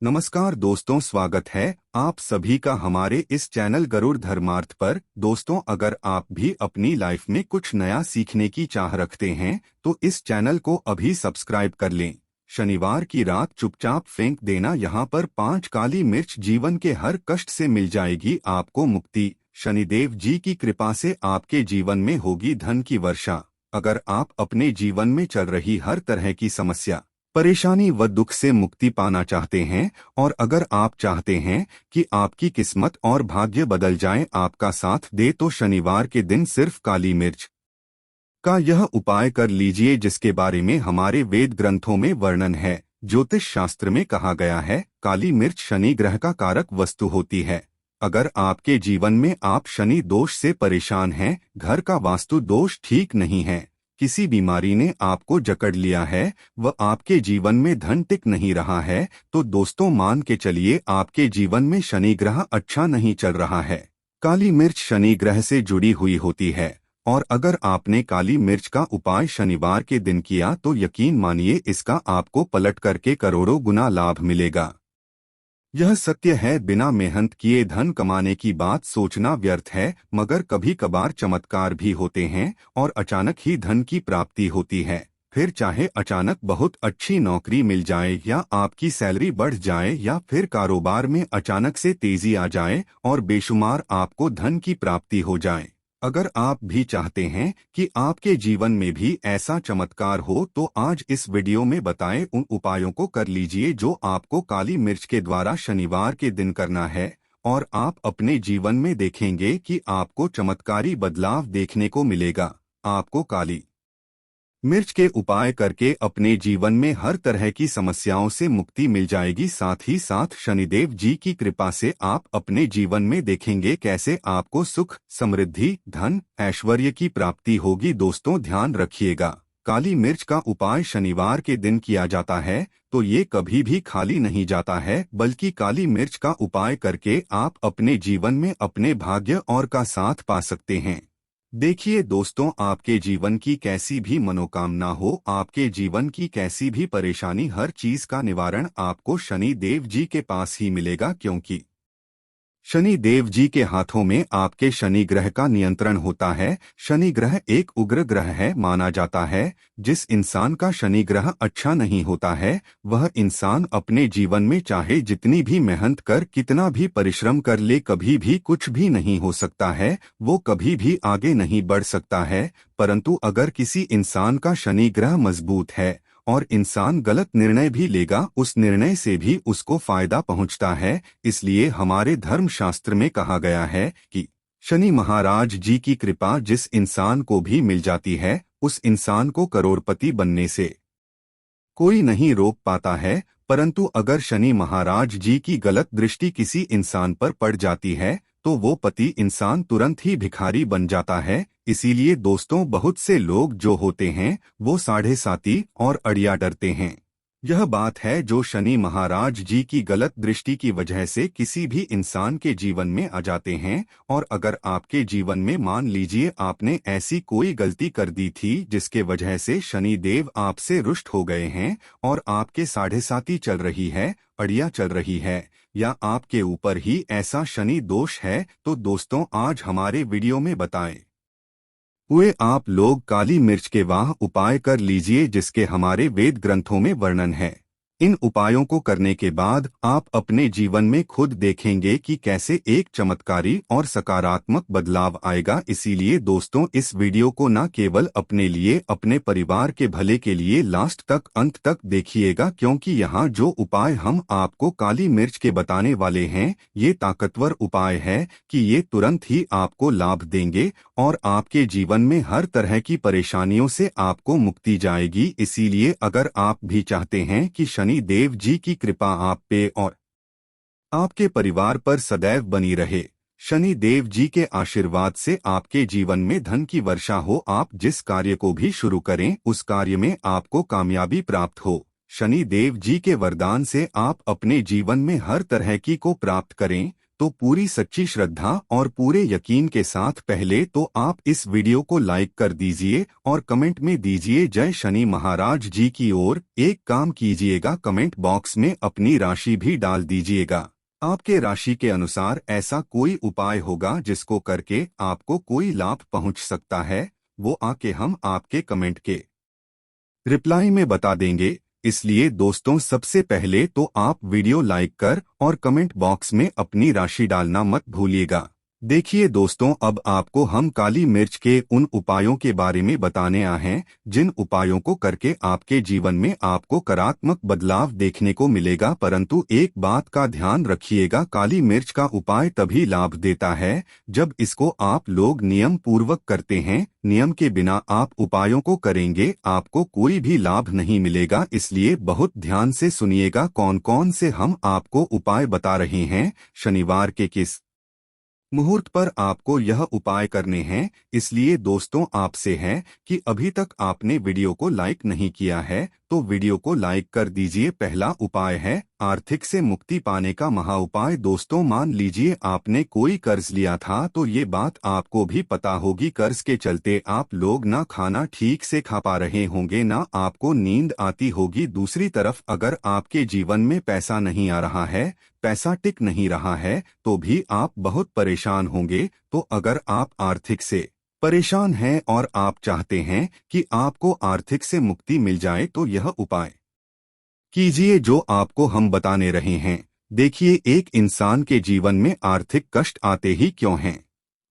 नमस्कार दोस्तों, स्वागत है आप सभी का हमारे इस चैनल गरुड़ धर्मार्थ पर। दोस्तों, अगर आप भी अपनी लाइफ में कुछ नया सीखने की चाह रखते हैं तो इस चैनल को अभी सब्सक्राइब कर लें। शनिवार की रात चुपचाप फेंक देना, यहाँ पर 5 काली मिर्च, जीवन के हर कष्ट से मिल जाएगी आपको मुक्ति। शनिदेव जी की कृपा से आपके जीवन में होगी धन की वर्षा। अगर आप अपने जीवन में चल रही हर तरह की समस्या, परेशानी व दुख से मुक्ति पाना चाहते हैं और अगर आप चाहते हैं कि आपकी किस्मत और भाग्य बदल जाए, आपका साथ दे, तो शनिवार के दिन सिर्फ काली मिर्च का यह उपाय कर लीजिए, जिसके बारे में हमारे वेद ग्रंथों में वर्णन है। ज्योतिष शास्त्र में कहा गया है, काली मिर्च शनि ग्रह का कारक वस्तु होती है। अगर आपके जीवन में आप शनि दोष से परेशान हैं, घर का वास्तु दोष ठीक नहीं है, किसी बीमारी ने आपको जकड़ लिया है व आपके जीवन में धन टिक नहीं रहा है, तो दोस्तों मान के चलिए आपके जीवन में शनि ग्रह अच्छा नहीं चल रहा है। काली मिर्च शनि ग्रह से जुड़ी हुई होती है और अगर आपने काली मिर्च का उपाय शनिवार के दिन किया तो यकीन मानिए इसका आपको पलट करके करोड़ों गुना लाभ मिलेगा। यह सत्य है, बिना मेहनत किए धन कमाने की बात सोचना व्यर्थ है, मगर कभी कभार चमत्कार भी होते हैं और अचानक ही धन की प्राप्ति होती है। फिर चाहे अचानक बहुत अच्छी नौकरी मिल जाए या आपकी सैलरी बढ़ जाए या फिर कारोबार में अचानक से तेजी आ जाए और बेशुमार आपको धन की प्राप्ति हो जाए। अगर आप भी चाहते हैं कि आपके जीवन में भी ऐसा चमत्कार हो तो आज इस वीडियो में बताए उन उपायों को कर लीजिए जो आपको काली मिर्च के द्वारा शनिवार के दिन करना है और आप अपने जीवन में देखेंगे कि आपको चमत्कारी बदलाव देखने को मिलेगा। आपको काली मिर्च के उपाय करके अपने जीवन में हर तरह की समस्याओं से मुक्ति मिल जाएगी। साथ ही साथ शनिदेव जी की कृपा से आप अपने जीवन में देखेंगे कैसे आपको सुख, समृद्धि, धन, ऐश्वर्य की प्राप्ति होगी। दोस्तों ध्यान रखिएगा, काली मिर्च का उपाय शनिवार के दिन किया जाता है तो ये कभी भी खाली नहीं जाता है, बल्कि काली मिर्च का उपाय करके आप अपने जीवन में अपने भाग्य और का साथ पा सकते हैं। देखिए दोस्तों, आपके जीवन की कैसी भी मनोकामना हो, आपके जीवन की कैसी भी परेशानी, हर चीज का निवारण आपको शनि देव जी के पास ही मिलेगा, क्योंकि शनि देव जी के हाथों में आपके शनि ग्रह का नियंत्रण होता है। शनि ग्रह एक उग्र ग्रह है माना जाता है। जिस इंसान का शनि ग्रह अच्छा नहीं होता है वह इंसान अपने जीवन में चाहे जितनी भी मेहनत कर, कितना भी परिश्रम कर ले, कभी भी कुछ भी नहीं हो सकता है, वो कभी भी आगे नहीं बढ़ सकता है। परंतु अगर किसी इंसान का शनि ग्रह मजबूत है और इंसान गलत निर्णय भी लेगा, उस निर्णय से भी उसको फायदा पहुंचता है। इसलिए हमारे धर्मशास्त्र में कहा गया है कि शनि महाराज जी की कृपा जिस इंसान को भी मिल जाती है, उस इंसान को करोड़पति बनने से कोई नहीं रोक पाता है। परंतु अगर शनि महाराज जी की गलत दृष्टि किसी इंसान पर पड़ जाती है तो वो पति इंसान तुरंत ही भिखारी बन जाता है। इसीलिए दोस्तों, बहुत से लोग जो होते हैं वो साढ़े साती और अड़िया डरते हैं। यह बात है जो शनि महाराज जी की गलत दृष्टि की वजह से किसी भी इंसान के जीवन में आ जाते हैं। और अगर आपके जीवन में मान लीजिए आपने ऐसी कोई गलती कर दी थी जिसके वजह से शनि देव आपसे रुष्ट हो गए हैं और आपके साढ़े साती चल रही है, अड़िया चल रही है, या आपके ऊपर ही ऐसा शनि दोष है, तो दोस्तों आज हमारे वीडियो में बताएं हुए आप लोग काली मिर्च के वाह उपाय कर लीजिए, जिसके हमारे वेद ग्रंथों में वर्णन है। इन उपायों को करने के बाद आप अपने जीवन में खुद देखेंगे कि कैसे एक चमत्कारी और सकारात्मक बदलाव आएगा। इसीलिए दोस्तों, इस वीडियो को न केवल अपने लिए, अपने परिवार के भले के लिए लास्ट तक, अंत तक देखिएगा, क्योंकि यहाँ जो उपाय हम आपको काली मिर्च के बताने वाले हैं ये ताकतवर उपाय है कि ये तुरंत ही आपको लाभ देंगे और आपके जीवन में हर तरह की परेशानियों से आपको मुक्ति जाएगी। इसीलिए अगर आप भी चाहते हैं कि शनि देव जी की कृपा आप पे और आपके परिवार पर सदैव बनी रहे, शनि देव जी के आशीर्वाद से आपके जीवन में धन की वर्षा हो, आप जिस कार्य को भी शुरू करें उस कार्य में आपको कामयाबी प्राप्त हो, शनि देव जी के वरदान से आप अपने जीवन में हर तरह की को प्राप्त करें, तो पूरी सच्ची श्रद्धा और पूरे यकीन के साथ पहले तो आप इस वीडियो को लाइक कर दीजिए और कमेंट में दीजिए जय शनि महाराज जी की ओर। एक काम कीजिएगा, कमेंट बॉक्स में अपनी राशि भी डाल दीजिएगा। आपके राशि के अनुसार ऐसा कोई उपाय होगा जिसको करके आपको कोई लाभ पहुंच सकता है, वो आके हम आपके कमेंट के रिप्लाई में बता देंगे। इसलिए दोस्तों, सबसे पहले तो आप वीडियो लाइक कर और कमेंट बॉक्स में अपनी राशि डालना मत भूलिएगा। देखिए दोस्तों, अब आपको हम काली मिर्च के उन उपायों के बारे में बताने आए हैं जिन उपायों को करके आपके जीवन में आपको सकारात्मक बदलाव देखने को मिलेगा। परंतु एक बात का ध्यान रखिएगा, काली मिर्च का उपाय तभी लाभ देता है जब इसको आप लोग नियम पूर्वक करते हैं। नियम के बिना आप उपायों को करेंगे आपको कोई भी लाभ नहीं मिलेगा। इसलिए बहुत ध्यान से सुनिएगा कौन कौन से हम आपको उपाय बता रहे हैं। शनिवार के किस मुहूर्त पर आपको यह उपाय करने हैं। इसलिए दोस्तों, आपसे है कि अभी तक आपने वीडियो को लाइक नहीं किया है तो वीडियो को लाइक कर दीजिए। पहला उपाय है आर्थिक से मुक्ति पाने का महा उपाय। दोस्तों, मान लीजिए आपने कोई कर्ज लिया था तो ये बात आपको भी पता होगी, कर्ज के चलते आप लोग ना खाना ठीक से खा पा रहे होंगे, ना आपको नींद आती होगी। दूसरी तरफ अगर आपके जीवन में पैसा नहीं आ रहा है, पैसा टिक नहीं रहा है, तो भी आप बहुत परेशान होंगे। तो अगर आप आर्थिक से परेशान हैं और आप चाहते हैं कि आपको आर्थिक से मुक्ति मिल जाए तो यह उपाय कीजिए जो आपको हम बताने रहे हैं। देखिए, एक इंसान के जीवन में आर्थिक कष्ट आते ही क्यों हैं?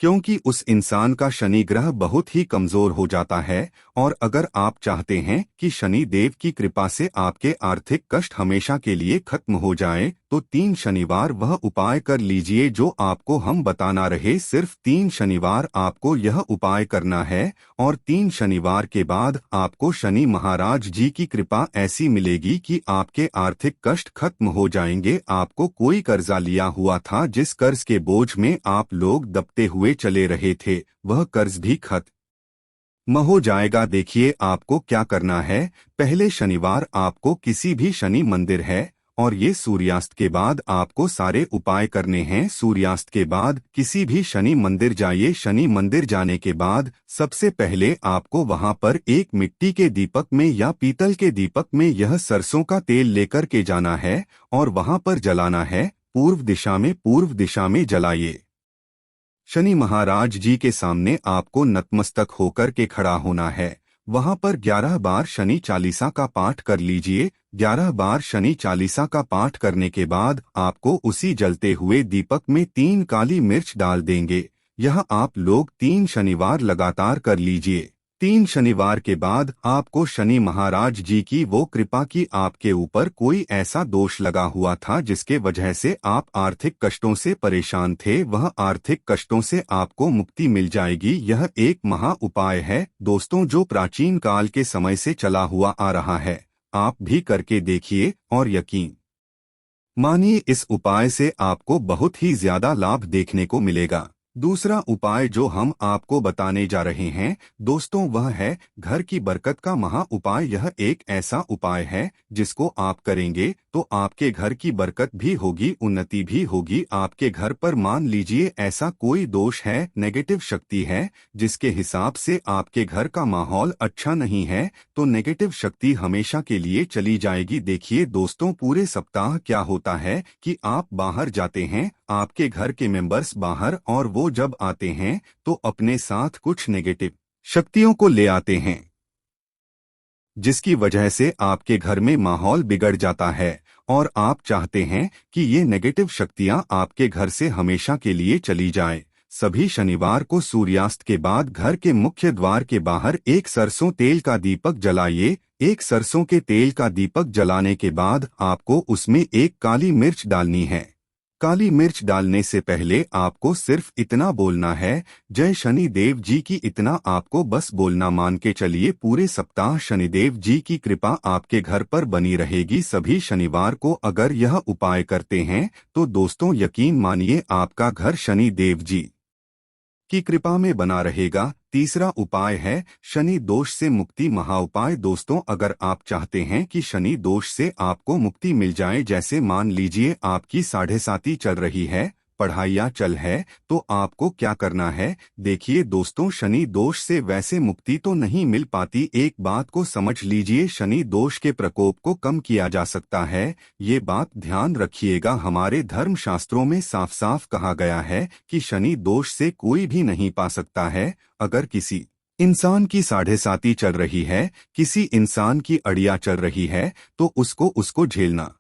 क्योंकि उस इंसान का शनि ग्रह बहुत ही कमजोर हो जाता है। और अगर आप चाहते हैं कि शनि देव की कृपा से आपके आर्थिक कष्ट हमेशा के लिए खत्म हो जाए तो 3 शनिवार वह उपाय कर लीजिए जो आपको हम बताना रहे। सिर्फ 3 शनिवार आपको यह उपाय करना है और 3 शनिवार के बाद आपको शनि महाराज जी की कृपा ऐसी मिलेगी कि आपके आर्थिक कष्ट खत्म हो जाएंगे। आपको कोई कर्जा लिया हुआ था, जिस कर्ज के बोझ में आप लोग दबते हुए चले रहे थे, वह कर्ज भी खत्म हो जाएगा। देखिए, आपको क्या करना है। पहले शनिवार आपको किसी भी शनि मंदिर है और ये सूर्यास्त के बाद आपको सारे उपाय करने हैं। सूर्यास्त के बाद किसी भी शनि मंदिर जाइए। शनि मंदिर जाने के बाद सबसे पहले आपको वहां पर एक मिट्टी के दीपक में या पीतल के दीपक में यह सरसों का तेल लेकर के जाना है और वहां पर जलाना है। पूर्व दिशा में जलाइए। शनि महाराज जी के सामने आपको नतमस्तक होकर के खड़ा होना है। वहां पर 11 बार शनि चालीसा का पाठ कर लीजिए। 11 बार शनि चालीसा का पाठ करने के बाद आपको उसी जलते हुए दीपक में 3 काली मिर्च डाल देंगे। यह आप लोग 3 शनिवार लगातार कर लीजिए। 3 शनिवार के बाद आपको शनि महाराज जी की वो कृपा की आपके ऊपर कोई ऐसा दोष लगा हुआ था जिसके वजह से आप आर्थिक कष्टों से परेशान थे, वह आर्थिक कष्टों से आपको मुक्ति मिल जाएगी। यह एक महा उपाय है दोस्तों, जो प्राचीन काल के समय से चला हुआ आ रहा है। आप भी करके देखिए और यकीन मानिए इस उपाय से आपको बहुत ही ज्यादा लाभ देखने को मिलेगा। दूसरा उपाय जो हम आपको बताने जा रहे हैं दोस्तों, वह है घर की बरकत का महा उपाय। यह एक ऐसा उपाय है जिसको आप करेंगे तो आपके घर की बरकत भी होगी, उन्नति भी होगी। आपके घर पर मान लीजिए ऐसा कोई दोष है, नेगेटिव शक्ति है, जिसके हिसाब से आपके घर का माहौल अच्छा नहीं है, तो नेगेटिव शक्ति हमेशा के लिए चली जाएगी। देखिए दोस्तों, पूरे सप्ताह क्या होता है कि आप बाहर जाते हैं, आपके घर के मेंबर्स बाहर, और वो जब आते हैं तो अपने साथ कुछ नेगेटिव शक्तियों को ले आते हैं, जिसकी वजह से आपके घर में माहौल बिगड़ जाता है और आप चाहते हैं कि ये नेगेटिव शक्तियां आपके घर से हमेशा के लिए चली जाए। सभी शनिवार को सूर्यास्त के बाद घर के मुख्य द्वार के बाहर एक सरसों तेल का दीपक जलाइए। एक सरसों के तेल का दीपक जलाने के बाद आपको उसमें एक काली मिर्च डालनी है। काली मिर्च डालने से पहले आपको सिर्फ इतना बोलना है, जय शनिदेव जी की। इतना आपको बस बोलना, मान के चलिए पूरे सप्ताह शनिदेव जी की कृपा आपके घर पर बनी रहेगी। सभी शनिवार को अगर यह उपाय करते हैं तो दोस्तों यकीन मानिए आपका घर शनिदेव जी की कृपा में बना रहेगा। तीसरा उपाय है शनि दोष से मुक्ति महा उपाय। दोस्तों, अगर आप चाहते हैं कि शनि दोष से आपको मुक्ति मिल जाए, जैसे मान लीजिए आपकी 7.5 चल रही है, पढ़ाइयाँ चल है तो आपको क्या करना है। देखिए दोस्तों, शनि दोष से वैसे मुक्ति तो नहीं मिल पाती। एक बात को समझ लीजिए, शनि दोष के प्रकोप को कम किया जा सकता है। ये बात ध्यान रखिएगा, हमारे धर्म शास्त्रों में साफ साफ कहा गया है कि शनि दोष से कोई भी नहीं पा सकता है। अगर किसी इंसान की साढ़े साती चल रही है, किसी इंसान की अड़िया चल रही है, तो उसको झेलना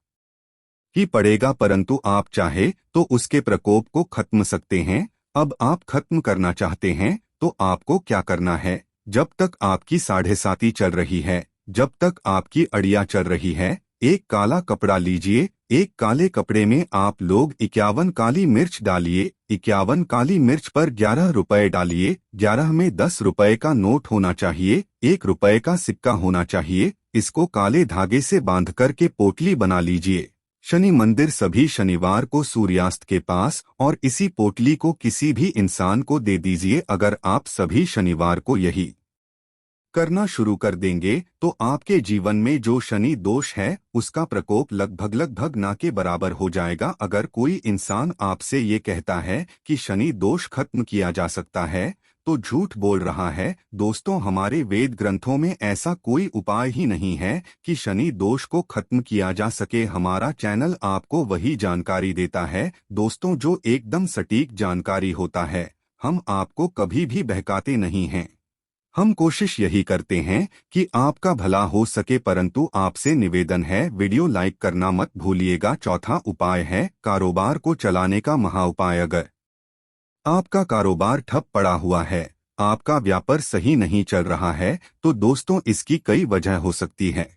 ही पड़ेगा, परंतु आप चाहे तो उसके प्रकोप को खत्म सकते हैं। अब आप खत्म करना चाहते हैं तो आपको क्या करना है। जब तक आपकी साढ़े साती चल रही है, जब तक आपकी अड़िया चल रही है, एक काला कपड़ा लीजिए। एक काले कपड़े में आप लोग 51 काली मिर्च डालिए। 51 काली मिर्च पर 11 रुपए डालिए। 11 में 10 रुपए का नोट होना चाहिए, 1 रुपए का सिक्का होना चाहिए। इसको काले धागे से बांध कर के पोटली बना लीजिए। शनि मंदिर सभी शनिवार को सूर्यास्त के पास, और इसी पोटली को किसी भी इंसान को दे दीजिए। अगर आप सभी शनिवार को यही करना शुरू कर देंगे तो आपके जीवन में जो शनि दोष है उसका प्रकोप लगभग ना के बराबर हो जाएगा। अगर कोई इंसान आपसे ये कहता है कि शनि दोष खत्म किया जा सकता है तो झूठ बोल रहा है। दोस्तों, हमारे वेद ग्रंथों में ऐसा कोई उपाय ही नहीं है कि शनि दोष को खत्म किया जा सके। हमारा चैनल आपको वही जानकारी देता है दोस्तों, जो एकदम सटीक जानकारी होता है। हम आपको कभी भी बहकाते नहीं हैं। हम कोशिश यही करते हैं कि आपका भला हो सके, परंतु आपसे निवेदन है वीडियो लाइक करना मत भूलिएगा। चौथा उपाय है कारोबार को चलाने का महाउपाय। अगर आपका कारोबार ठप पड़ा हुआ है, आपका व्यापार सही नहीं चल रहा है, तो दोस्तों इसकी कई वजह हो सकती है।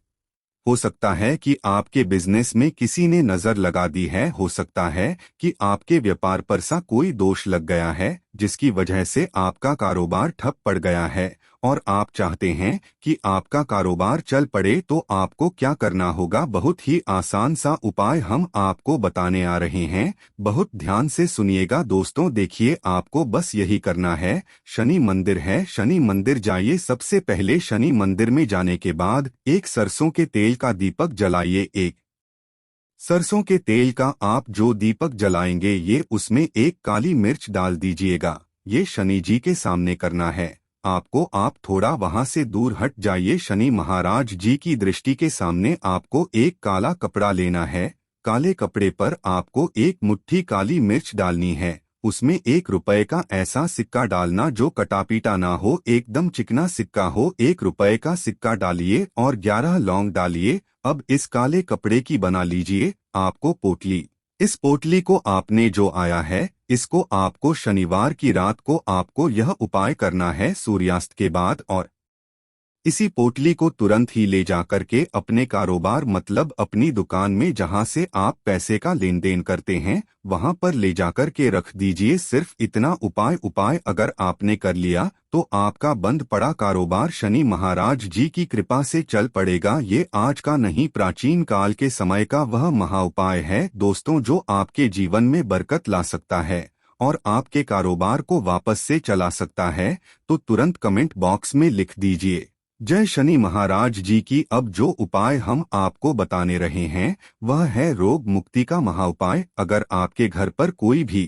हो सकता है कि आपके बिजनेस में किसी ने नजर लगा दी है। हो सकता है कि आपके व्यापार पर सा कोई दोष लग गया है जिसकी वजह से आपका कारोबार ठप पड़ गया है और आप चाहते हैं कि आपका कारोबार चल पड़े। तो आपको क्या करना होगा, बहुत ही आसान सा उपाय हम आपको बताने आ रहे हैं। बहुत ध्यान से सुनिएगा दोस्तों। देखिए, आपको बस यही करना है। शनि मंदिर है, शनि मंदिर जाइए। सबसे पहले शनि मंदिर में जाने के बाद एक सरसों के तेल का दीपक जलाइए। एक सरसों के तेल का आप जो दीपक जलाएंगे ये उसमें एक काली मिर्च डाल दीजिएगा। ये शनि जी के सामने करना है आपको। आप थोड़ा वहां से दूर हट जाइए। शनि महाराज जी की दृष्टि के सामने आपको एक काला कपड़ा लेना है। काले कपड़े पर आपको एक मुट्ठी काली मिर्च डालनी है। उसमें 1 रुपए का ऐसा सिक्का डालना जो कटापीटा ना हो, एकदम चिकना सिक्का हो। 1 रुपए का सिक्का डालिए और 11 लौंग डालिए। अब इस काले कपड़े की बना लीजिए आपको पोटली। इस पोटली को आपने जो आया है, इसको आपको शनिवार की रात को आपको यह उपाय करना है सूर्यास्त के बाद, और इसी पोटली को तुरंत ही ले जाकर के अपने कारोबार मतलब अपनी दुकान में जहां से आप पैसे का लेन देन करते हैं वहां पर ले जाकर के रख दीजिए। सिर्फ इतना उपाय अगर आपने कर लिया तो आपका बंद पड़ा कारोबार शनि महाराज जी की कृपा से चल पड़ेगा। ये आज का नहीं, प्राचीन काल के समय का वह महाउपाय है दोस्तों, जो आपके जीवन में बरकत ला सकता है और आपके कारोबार को वापस से चला सकता है। तो तुरंत कमेंट बॉक्स में लिख दीजिए जय शनि महाराज जी की। अब जो उपाय हम आपको बताने रहे हैं वह है रोग मुक्ति का महाउपाय। अगर आपके घर पर कोई भी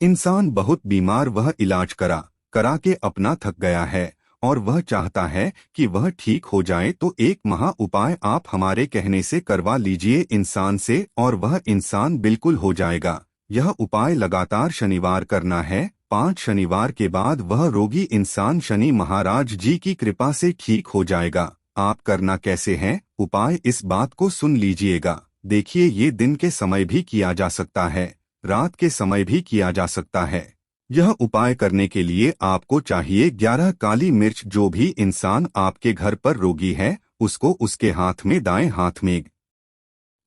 इंसान बहुत बीमार, वह इलाज करा के अपना थक गया है और वह चाहता है कि वह ठीक हो जाए, तो एक महा उपाय आप हमारे कहने से करवा लीजिए इंसान से और वह इंसान बिल्कुल हो जाएगा। यह उपाय लगातार शनिवार करना है। 5 शनिवार के बाद वह रोगी इंसान शनि महाराज जी की कृपा से ठीक हो जाएगा। आप करना कैसे है उपाय, इस बात को सुन लीजिएगा। देखिए, ये दिन के समय भी किया जा सकता है, रात के समय भी किया जा सकता है। यह उपाय करने के लिए आपको चाहिए 11 काली मिर्च। जो भी इंसान आपके घर पर रोगी है उसको उसके हाथ में, दाएं हाथ में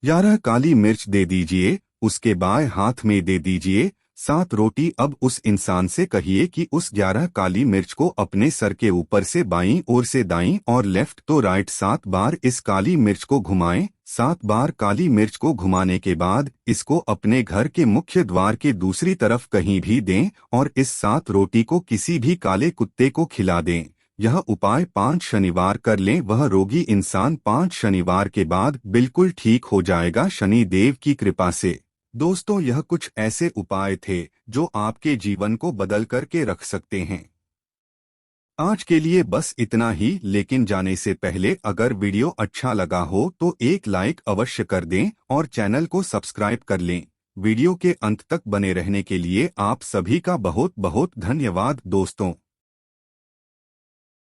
11 काली मिर्च दे दीजिए, उसके बाएं हाथ में दे दीजिए 7 रोटी। अब उस इंसान से कहिए कि उस 11 काली मिर्च को अपने सर के ऊपर से बाईं ओर से दाईं और लेफ्ट तो राइट 7 बार इस काली मिर्च को घुमाएं। 7 बार काली मिर्च को घुमाने के बाद इसको अपने घर के मुख्य द्वार के दूसरी तरफ कहीं भी दें और इस 7 रोटी को किसी भी काले कुत्ते को खिला दें। यह उपाय 5 शनिवार कर लें। वह रोगी इंसान 5 शनिवार के बाद बिल्कुल ठीक हो जाएगा शनि देव की कृपा से। दोस्तों, यह कुछ ऐसे उपाय थे जो आपके जीवन को बदल करके रख सकते हैं। आज के लिए बस इतना ही, लेकिन जाने से पहले अगर वीडियो अच्छा लगा हो तो एक लाइक अवश्य कर दें और चैनल को सब्सक्राइब कर लें। वीडियो के अंत तक बने रहने के लिए आप सभी का बहुत बहुत धन्यवाद दोस्तों।